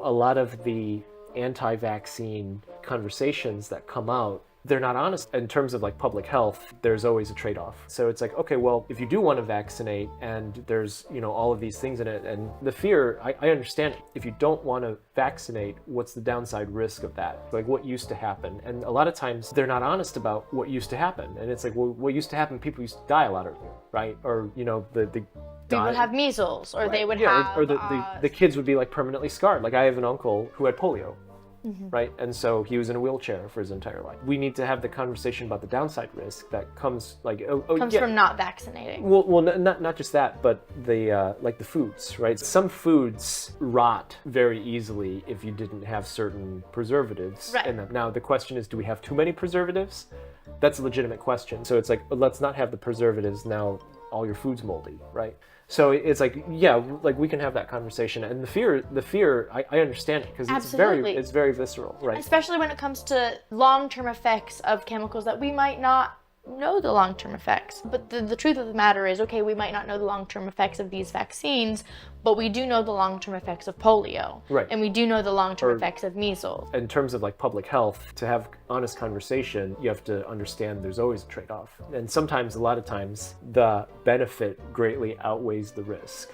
A lot of the anti-vaccine conversations that come out, they're not honest in terms of like public health. There's always a trade-off. So it's like, okay, well, if you do want to vaccinate and there's, all of these things in it, and the fear, I understand it. If you don't want to vaccinate, what's the downside risk of that? Like what used to happen? And a lot of times they're not honest about what used to happen. And it's like, well, what used to happen, people used to die a lot earlier, right? Or, the They would have measles, or they would yeah, have... or the kids would be like permanently scarred. Like I have an uncle who had polio. Right? And so he was in a wheelchair for his entire life. We need to have the conversation about the downside risk that comes from not vaccinating. Well, not just that, but the the foods, right? Some foods rot very easily if you didn't have certain preservatives in them. Now the question is, do we have too many preservatives? That's a legitimate question. So it's like, let's not have the preservatives, now all your food's moldy, right? So it's like, yeah, like we can have that conversation. And the fear, I understand it because it's very visceral, right? Especially when it comes to long-term effects of chemicals that we might not know the long-term effects. But the truth of the matter is, okay, we might not know the long-term effects of these vaccines, but we do know the long-term effects of polio. Right. And we do know the long-term effects of measles. In terms of like public health, to have honest conversation, you have to understand there's always a trade-off. And sometimes, a lot of times, the benefit greatly outweighs the risk.